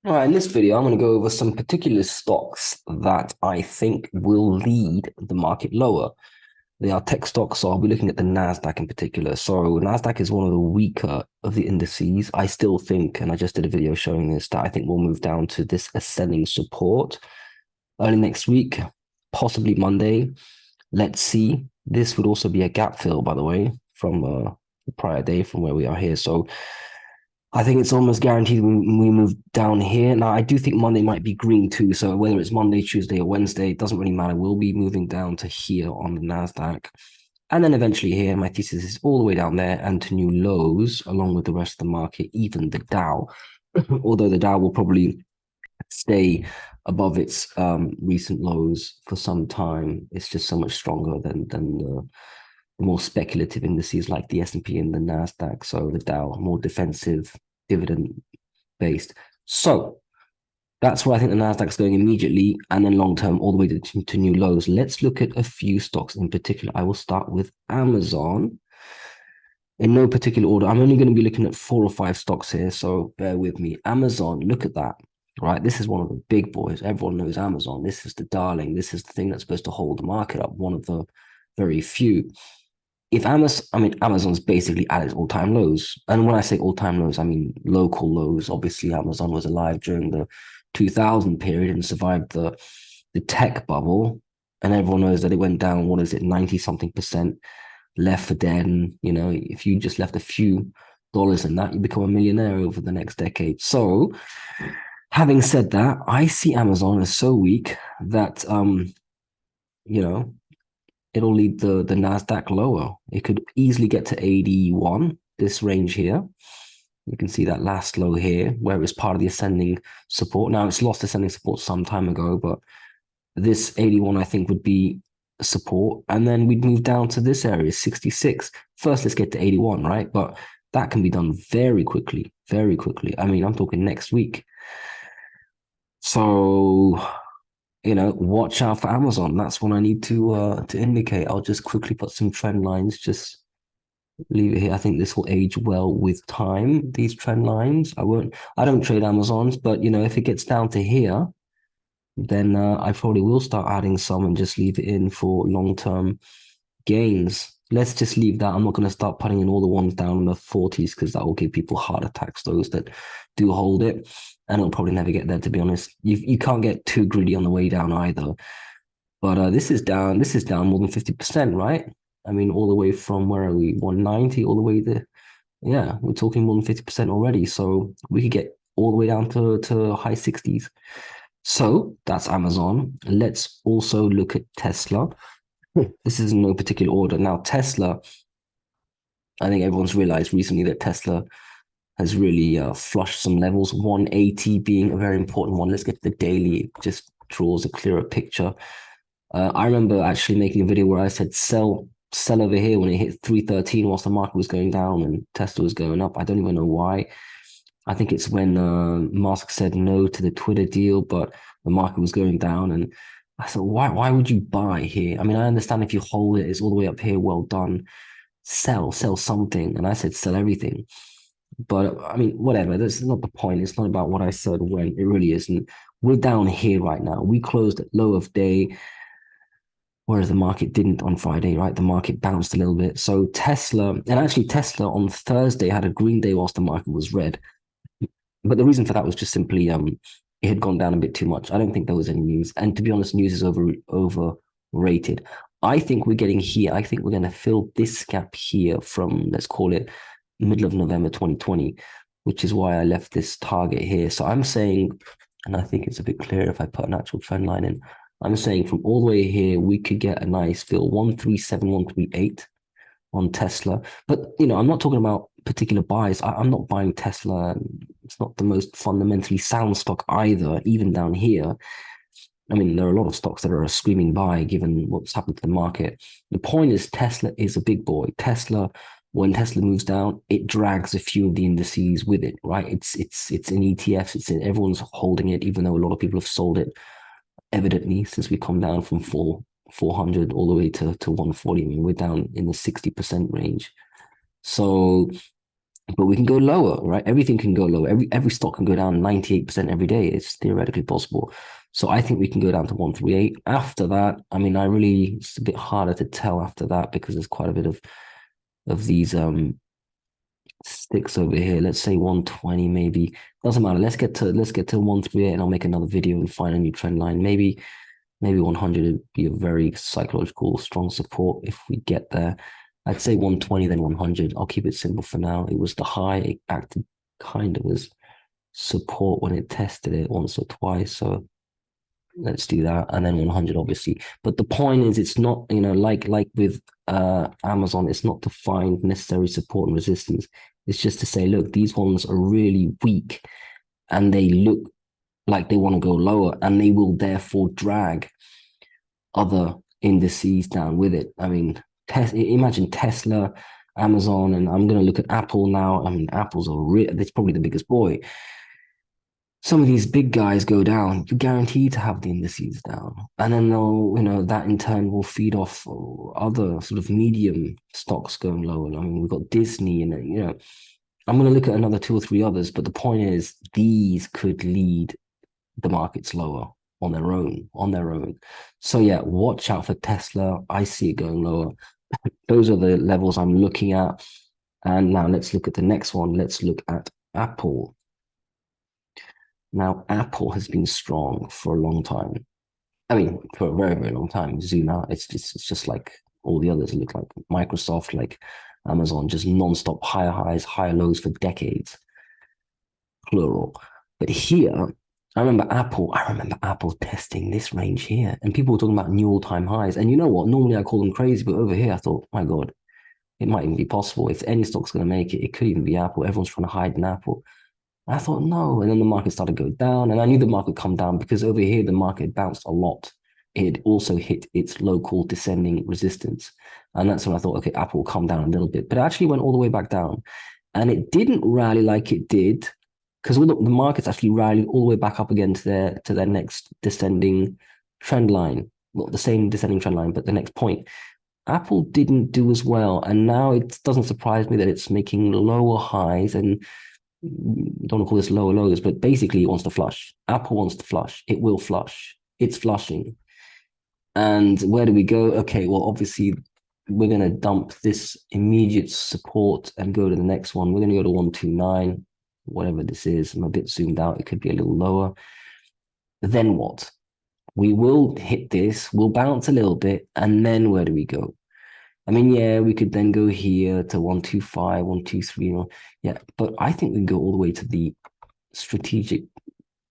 All right, in this video, I'm going to go over some particular stocks that I think will lead the market lower. They are tech stocks, so I'll be looking at the Nasdaq in particular. So Nasdaq is one of the weaker of the indices. I still think, and I just did a video showing this, that I think we'll move down to this ascending support early next week, possibly Monday. Let's see. This would also be a gap fill, by the way, from the prior day from where we are here. So I think it's almost guaranteed we move down here. Now, I do think Monday might be green too. So whether it's Monday, Tuesday, or Wednesday, it doesn't really matter. We'll be moving down to here on the Nasdaq. And then eventually here, my thesis is all the way down there and to new lows along with the rest of the market, even the Dow. Although the Dow will probably stay above its recent lows for some time. It's just so much stronger than the more speculative indices like the S&P and the Nasdaq. So the Dow, more defensive, dividend based. So that's where I think the Nasdaq's going immediately and then long term all the way to new lows. Let's look at a few stocks in particular. I will start with Amazon in no particular order. I'm only going to be looking at 4 or 5 stocks here, so bear with me. Amazon, look at that. Right, this is one of the big boys. Everyone knows Amazon. This is the darling. This is the thing that's supposed to hold the market up. One of the very few. If Amazon's basically at its all-time lows. And when I say all-time lows, I mean local lows. Obviously, Amazon was alive during the 2000 period and survived the tech bubble. And everyone knows that it went down, what is it, 90 something percent, left for dead. And, you know, if you just left a few dollars in that, you become a millionaire over the next decade. So having said that, I see Amazon as so weak that, you know, it'll lead the Nasdaq lower. It could easily get to 81, this range here. You can see that last low here, where it's part of the ascending support. Now, it's lost ascending support some time ago, but this 81, I think, would be support. And then we'd move down to this area, 66. First, let's get to 81, right? But that can be done very quickly, very quickly. I mean, I'm talking next week. So, you know, watch out for Amazon. That's what I need to indicate. I'll just quickly put some trend lines, just leave it here. I think this will age well with time, these trend lines. I don't trade Amazons, but you know, if it gets down to here, then I probably will start adding some and just leave it in for long-term gains. Let's just leave that. I'm not going to start putting in all the ones down in the 40s because that will give people heart attacks, those that do hold it. And it'll probably never get there, to be honest. You can't get too greedy on the way down either. But this is down more than 50%, right? I mean, all the way from, where are we, 190 all the way to, yeah, we're talking more than 50% already. So we could get all the way down to high 60s. So that's Amazon. Let's also look at Tesla. This is in no particular order. Now, Tesla, I think everyone's realized recently that Tesla has really flushed some levels, 180 being a very important one. Let's get to the daily. It just draws a clearer picture. I remember actually making a video where I said sell over here when it hit 313 whilst the market was going down and Tesla was going up. I don't even know why. I think it's when Musk said no to the Twitter deal, but the market was going down. And I said, why would you buy here? I mean, I understand if you hold it, it's all the way up here, well done. Sell something. And I said, sell everything. But I mean, whatever, that's not the point. It's not about what I said when, it really isn't. We're down here right now. We closed at low of day, whereas the market didn't on Friday, right? The market bounced a little bit. So Tesla, and actually Tesla on Thursday had a green day whilst the market was red. But the reason for that was just simply it had gone down a bit too much. I don't think there was any news. And to be honest, news is overrated. I think we're getting here. I think we're going to fill this gap here from, let's call it, middle of November 2020, which is why I left this target here. So I'm saying, and I think it's a bit clearer if I put an actual trend line in, I'm saying from all the way here, we could get a nice fill, 137, 138 on Tesla. But, you know, I'm not talking about particular buys. I'm not buying Tesla. It's not the most fundamentally sound stock either, even down here. I mean, there are a lot of stocks that are a screaming buy given what's happened to the market. The point is Tesla is a big boy. Tesla, when Tesla moves down, it drags a few of the indices with it, right? It's in ETFs, everyone's holding it, even though a lot of people have sold it, evidently, since we come down from 400 all the way to 140. I mean, we're down in the 60% range. So but we can go lower, right? Everything can go lower. Every stock can go down 98% every day. It's theoretically possible. So I think we can go down to 138. After that, I mean, it's a bit harder to tell after that because there's quite a bit of these sticks over here. Let's say 120 maybe. Doesn't matter. Let's get to 138 and I'll make another video and find a new trend line. Maybe 100 would be a very psychological strong support if we get there. I'd say 120, then 100. I'll keep it simple for now. It was the high. It acted kind of as support when it tested it once or twice. So let's do that. And then 100, obviously. But the point is, it's not, like with Amazon, it's not to find necessary support and resistance. It's just to say, look, these ones are really weak and they look like they want to go lower and they will therefore drag other indices down with it. I mean, imagine Tesla, Amazon, and I'm going to look at Apple now. I mean, it's probably the biggest boy. Some of these big guys go down, you're guaranteed to have the indices down. And then that in turn will feed off other sort of medium stocks going lower. I mean, we've got Disney and, I'm going to look at another two or three others, but the point is these could lead the markets lower on their own. So yeah, watch out for Tesla. I see it going lower. Those are the levels I'm looking at. And now let's look at the next one. Let's look at Apple. Now, Apple has been strong for a long time. I mean, for a very, very long time. Zoom out, it's just like all the others. Look like Microsoft, like Amazon, just non-stop higher highs, higher lows for decades, plural. But here, I remember Apple testing this range here, and people were talking about new all-time highs. And you know what? Normally I call them crazy, but over here I thought, my God, it might even be possible. If any stock's going to make it, it could even be Apple. Everyone's trying to hide in Apple. I thought, no. And then the market started to go down. And I knew the market would come down because over here, the market bounced a lot. It also hit its local descending resistance. And that's when I thought, okay, Apple will come down a little bit. But it actually went all the way back down. And it didn't rally like it did because the markets actually rallied all the way back up again to their next descending trend line. Well, the same descending trend line, but the next point. Apple didn't do as well. And now it doesn't surprise me that it's making lower highs and don't want to call this lower lows, but basically it wants to flush. Apple wants to flush. It will flush. It's flushing. And where do we go? Okay, well, obviously we're going to dump this immediate support and go to the next one. We're going to go to 129, whatever this is. I'm a bit zoomed out. It could be a little lower. Then what? We will hit this. We'll bounce a little bit. And then where do we go? I mean, yeah, we could then go here to 125, 123. Yeah, but I think we can go all the way to the strategic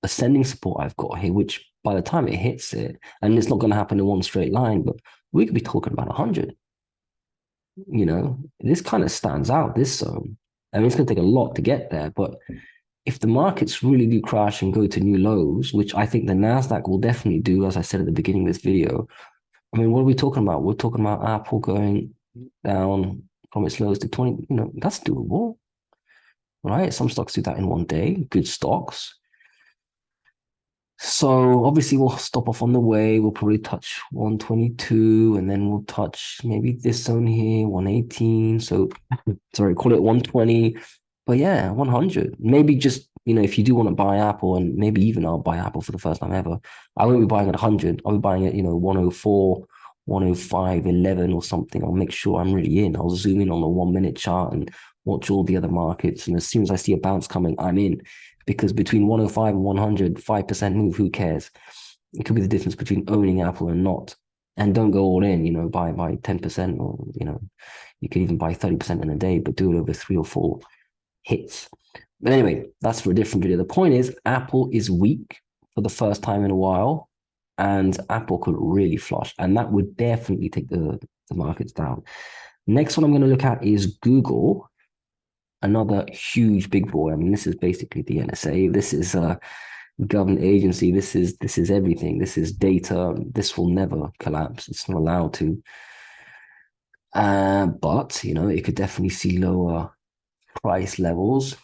ascending support I've got here, which by the time it hits it, and it's not going to happen in one straight line, but we could be talking about 100. This kind of stands out, this zone. I mean, it's going to take a lot to get there, but if the markets really do crash and go to new lows, which I think the Nasdaq will definitely do, as I said at the beginning of this video, I mean, what are we talking about? We're talking about Apple going down from its lows to 20. That's doable, right? Some stocks do that in one day. Good stocks. So obviously we'll stop off on the way. We'll probably touch 122 and then we'll touch maybe this zone here, 118. So sorry, call it 120. But yeah, 100. Maybe just, if you do want to buy Apple, and maybe even I'll buy Apple for the first time ever, I won't be buying at 100. I'll be buying at, 104, 105, 11 or something. I'll make sure I'm really in. I'll zoom in on the 1 minute chart and watch all the other markets. And as soon as I see a bounce coming, I'm in. Because between 105 and 100, 5% move, who cares? It could be the difference between owning Apple and not. And don't go all in, buy 10% or, you could even buy 30% in a day, but do it over 3 or 4 hits. But anyway, that's for a different video. The point is, Apple is weak for the first time in a while, and Apple could really flush, and that would definitely take the markets down. Next one I'm going to look at is Google, another huge big boy. I mean, this is basically the NSA. This is a government agency. This is everything. This is data. This will never collapse. It's not allowed to. But it could definitely see lower price levels.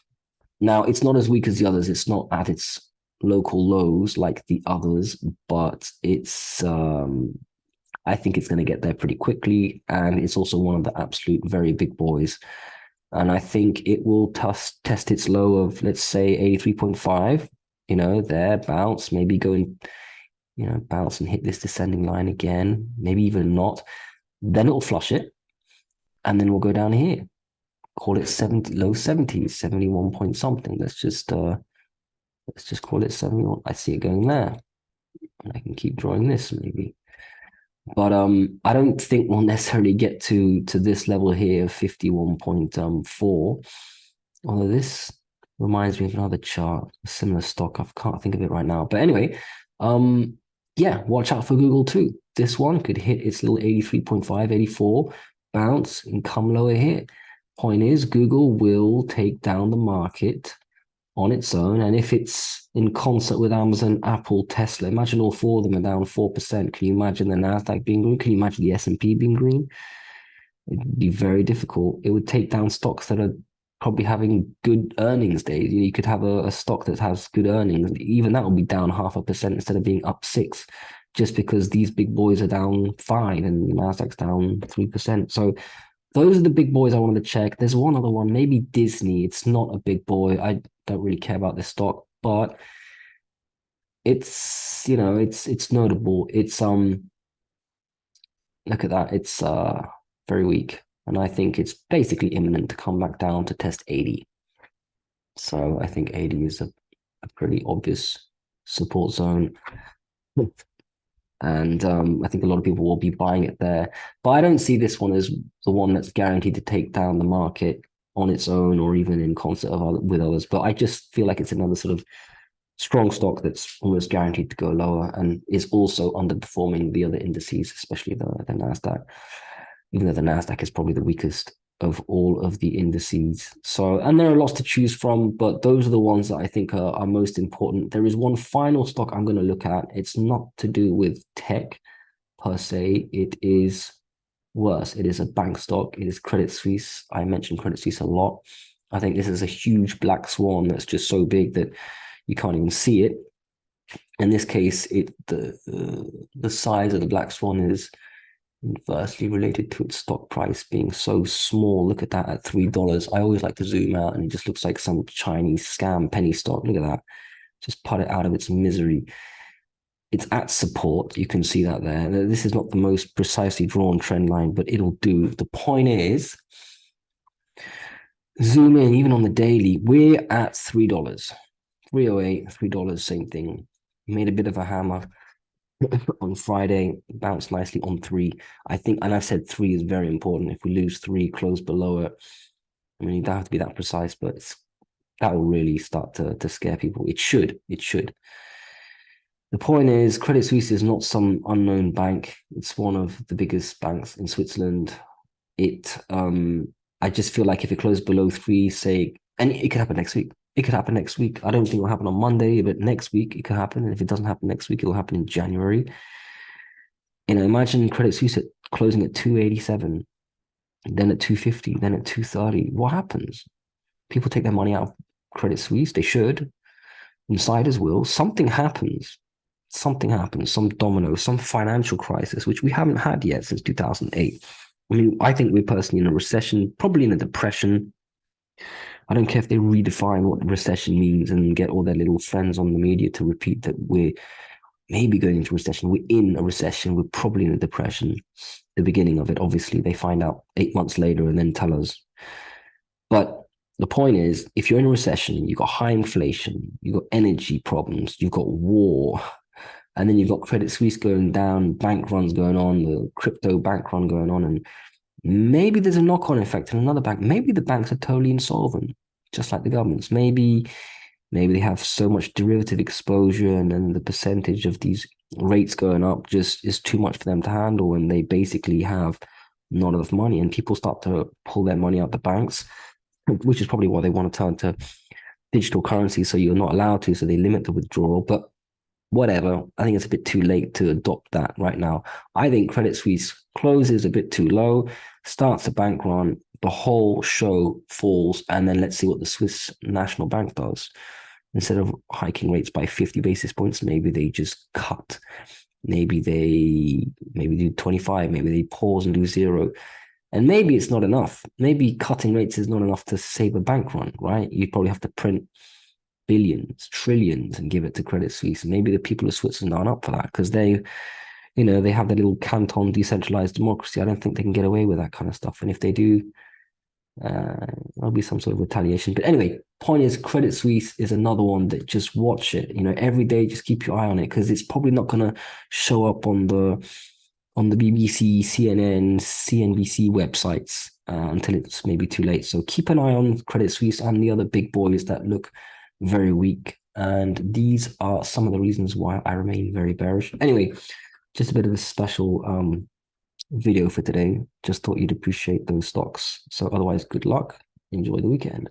Now, it's not as weak as the others. It's not at its local lows like the others, but it's I think it's going to get there pretty quickly, and it's also one of the absolute very big boys. And I think it will test its low of, let's say, 83.5, there, bounce, maybe go and, bounce and hit this descending line again, maybe even not. Then it'll flush it, and then we'll go down here. Call it 70, low 70s, 71 point something. Let's just call it 71. I see it going there. And I can keep drawing this maybe. But I don't think we'll necessarily get to this level here of 51.4. Although this reminds me of another chart, a similar stock. I can't think of it right now. But anyway, yeah, watch out for Google too. This one could hit its little 83.5, 84, bounce and come lower here. Point is, Google will take down the market on its own. And if it's in concert with Amazon, Apple, Tesla, imagine all four of them are down 4%. Can you imagine the Nasdaq being green? Can you imagine the S&P being green? It'd be very difficult. It would take down stocks that are probably having good earnings days. You could have a stock that has good earnings. Even that will be down 0.5% instead of being up 6%, just because these big boys are down 5% and Nasdaq's down 3%. So those are the big boys I wanted to check. There's one other one, maybe Disney. It's not a big boy. I don't really care about this stock, but it's notable. It's look at that. It's very weak. And I think it's basically imminent to come back down to test 80. So I think 80 is a pretty obvious support zone. And I think a lot of people will be buying it there. But I don't see this one as the one that's guaranteed to take down the market on its own or even in concert with others. But I just feel like it's another sort of strong stock that's almost guaranteed to go lower and is also underperforming the other indices, especially the Nasdaq, even though the Nasdaq is probably the weakest of all of the indices. So, and there are lots to choose from, but those are the ones that I think are most important. There is one final stock I'm going to look at. It's not to do with tech per se. It is worse. It is a bank stock. It is Credit Suisse. I mentioned Credit Suisse a lot. I think this is a huge black swan that's just so big that you can't even see it. In this case, the size of the black swan is inversely related to its stock price being so small. Look at that at $3. I always like to zoom out and it just looks like some Chinese scam penny stock. Look at that. Just put it out of its misery. It's at support. You can see that there. This is not the most precisely drawn trend line, but it'll do. The point is, zoom in, even on the daily, we're at $3. 308, $3, same thing. Made a bit of a hammer on Friday, bounced nicely on 3. I think, and I've said 3 is very important. If we lose 3, close below it, I mean, you don't have to be that precise, but that will really start to scare people. It should. The point is, Credit Suisse is not some unknown bank. It's one of the biggest banks in Switzerland. I just feel like if it closed below 3, say, and it could happen next week. It could happen next week. I don't think it'll happen on Monday, but next week it could happen. And if it doesn't happen next week, it'll happen in January. Imagine Credit Suisse closing at 287, then at 250, then at 230. What happens? People take their money out of Credit Suisse. They should. Insiders will. Something happens. Some domino, some financial crisis, which we haven't had yet since 2008. I mean, I think we're personally in a recession, probably in a depression. I don't care if they redefine what recession means and get all their little friends on the media to repeat that we're maybe going into recession. We're in a recession. We're probably in a depression. The beginning of it, obviously, they find out 8 months later and then tell us. But the point is, if you're in a recession, you've got high inflation, you've got energy problems, you've got war, and then you've got Credit Suisse going down, bank runs going on, the crypto bank run going on, and maybe there's a knock-on effect in another bank. Maybe the banks are totally insolvent, just like the governments. Maybe they have so much derivative exposure and then the percentage of these rates going up just is too much for them to handle, and they basically have not enough money, and people start to pull their money out the banks, which is probably why they want to turn to digital currency, so you're not allowed to, so they limit the withdrawal. But whatever, I think it's a bit too late to adopt that right now. I think Credit Suisse closes a bit too low, starts a bank run, the whole show falls, and then let's see what the Swiss National Bank does. Instead of hiking rates by 50 basis points, maybe they just cut. Maybe they do 25, maybe they pause and do 0. And maybe it's not enough. Maybe cutting rates is not enough to save a bank run, right? You'd probably have to print billions, trillions, and give it to Credit Suisse. And maybe the people of Switzerland aren't up for that because they have their little canton decentralized democracy. I don't think they can get away with that kind of stuff. And if they do, there'll be some sort of retaliation. But anyway, point is, Credit Suisse is another one that just watch it. Every day, just keep your eye on it because it's probably not going to show up on the BBC, CNN, CNBC websites until it's maybe too late. So keep an eye on Credit Suisse and the other big boys that look very weak. And these are some of the reasons why I remain very bearish. Anyway, just a bit of a special video for today. Just thought you'd appreciate those stocks. So otherwise, good luck. Enjoy the weekend.